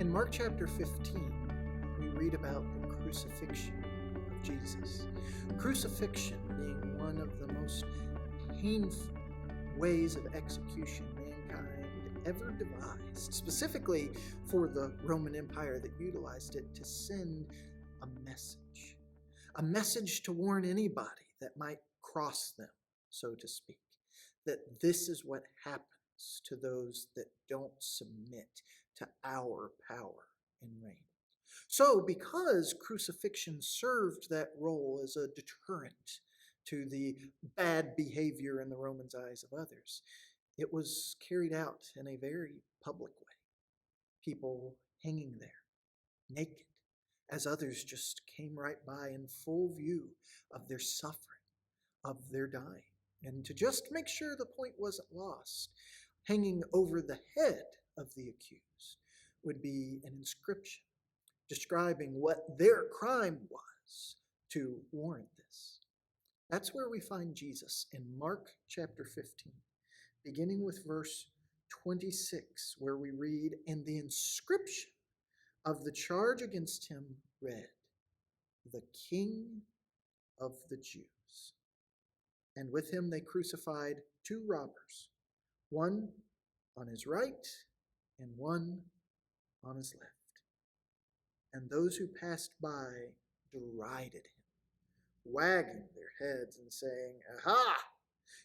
In Mark chapter 15, we read about the crucifixion of Jesus. Crucifixion being one of the most painful ways of execution mankind ever devised, specifically for the Roman Empire that utilized it to send a message to warn anybody that might cross them, so to speak, that this is what happens to those that don't submit to our power and reign. So, because crucifixion served that role as a deterrent to the bad behavior in the Romans' eyes of others, it was carried out in a very public way. People hanging there, naked, as others just came right by in full view of their suffering, of their dying. And to just make sure the point wasn't lost, hanging over the head of the accused would be an inscription describing what their crime was to warrant this. That's where we find Jesus in Mark chapter 15, beginning with verse 26, where we read, "And the inscription of the charge against him read, 'The King of the Jews.' And with him they crucified two robbers, one on his right and one on his left. And those who passed by derided him, wagging their heads and saying, 'Aha!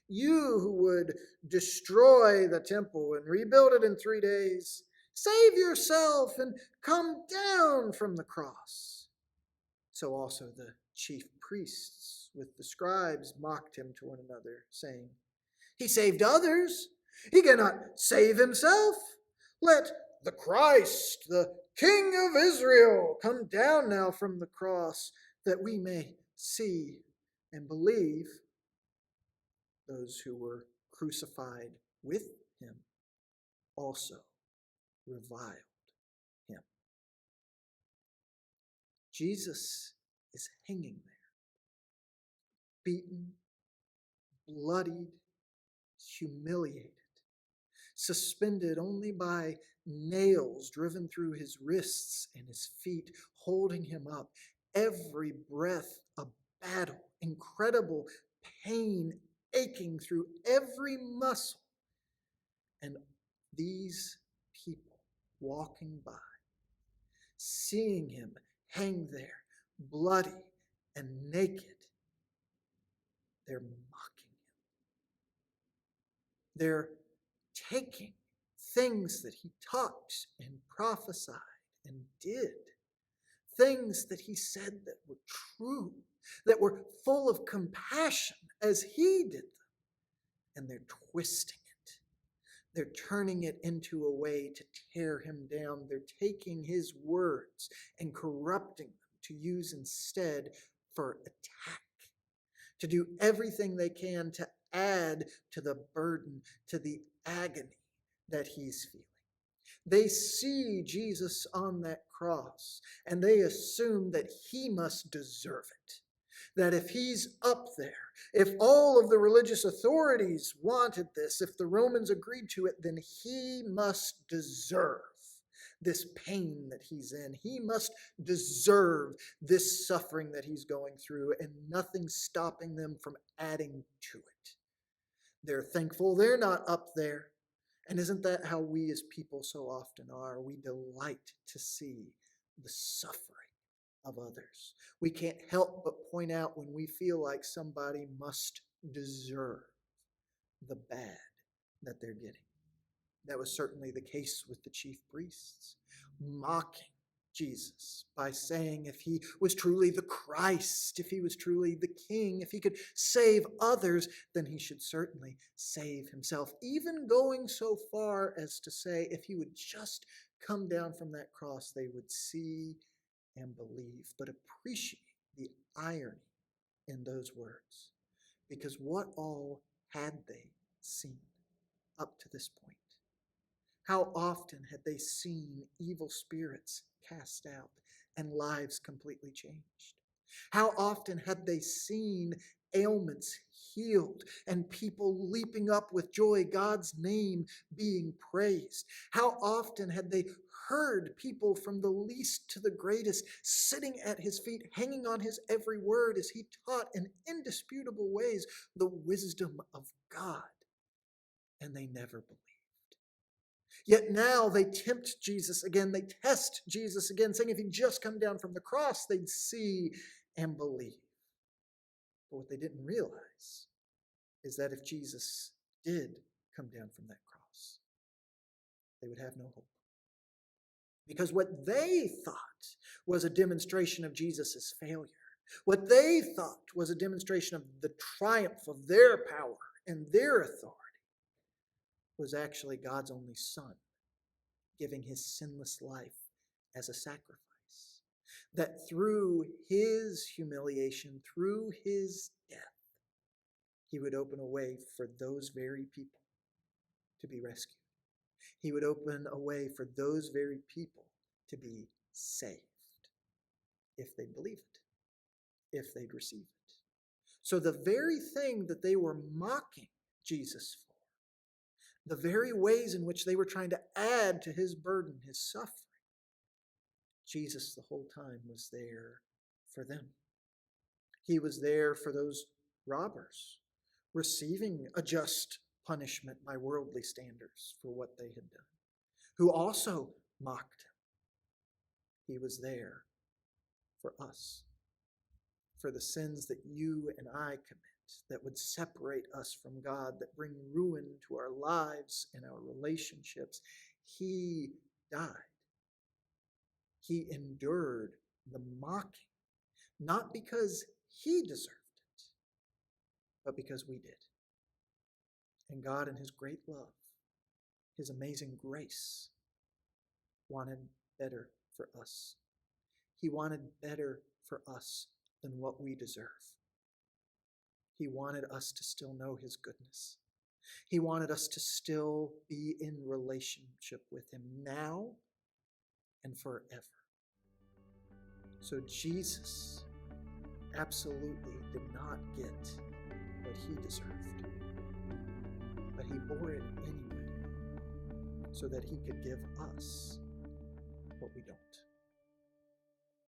You who would destroy the temple and rebuild it in 3 days, save yourself and come down from the cross.' So also the chief priests with the scribes mocked him to one another, saying, 'He saved others. He cannot save himself. Let the Christ, the King of Israel, come down now from the cross, that we may see and believe.' Those who were crucified with him also reviled him." Jesus is hanging there, beaten, bloodied, humiliated, suspended only by nails driven through his wrists and his feet, holding him up, every breath a battle, incredible pain aching through every muscle. And these people walking by, seeing him hang there, bloody and naked, they're mocking him. They're taking things that he taught and prophesied and did, things that he said that were true, that were full of compassion as he did them, and they're twisting it. They're turning it into a way to tear him down. They're taking his words and corrupting them to use instead for attack, to do everything they can to add to the burden, to the agony that he's feeling. They see Jesus on that cross, and they assume that he must deserve it. That if he's up there, if all of the religious authorities wanted this, if the Romans agreed to it, then he must deserve this pain that he's in. He must deserve this suffering that he's going through, and nothing's stopping them from adding to it. They're thankful they're not up there. And isn't that how we as people so often are? We delight to see the suffering of others. We can't help but point out when we feel like somebody must deserve the bad that they're getting. That was certainly the case with the chief priests, mocking Jesus by saying if he was truly the Christ, if he was truly the King, if he could save others, then he should certainly save himself. Even going so far as to say if he would just come down from that cross, they would see and believe. But appreciate the irony in those words, because what all had they seen up to this point? How often had they seen evil spirits cast out and lives completely changed? How often had they seen ailments healed, and people leaping up with joy, God's name being praised. How often had they heard people from the least to the greatest sitting at his feet, hanging on his every word as he taught in indisputable ways the wisdom of God, and they never believed. Yet now they tempt Jesus again, they test Jesus again, saying if he'd just come down from the cross, they'd see and believe. But what they didn't realize is that if Jesus did come down from that cross, they would have no hope. Because what they thought was a demonstration of Jesus' failure, what they thought was a demonstration of the triumph of their power and their authority, was actually God's only Son giving his sinless life as a sacrifice. That through his humiliation, through his death, he would open a way for those very people to be rescued. He would open a way for those very people to be saved if they'd believe it, if they'd receive it. So the very thing that they were mocking Jesus for, the very ways in which they were trying to add to his burden, his suffering, Jesus the whole time was there for them. He was there for those robbers, receiving a just punishment by worldly standards for what they had done, who also mocked him. He was there for us, for the sins that you and I commit, that would separate us from God, that bring ruin to our lives and our relationships. He died. He endured the mocking, not because he deserved it, but because we did. And God, in his great love, his amazing grace, wanted better for us. He wanted better for us than what we deserve. He wanted us to still know his goodness. He wanted us to still be in relationship with him now and forever. So Jesus absolutely did not get what he deserved, but he bore it anyway so that he could give us what we don't.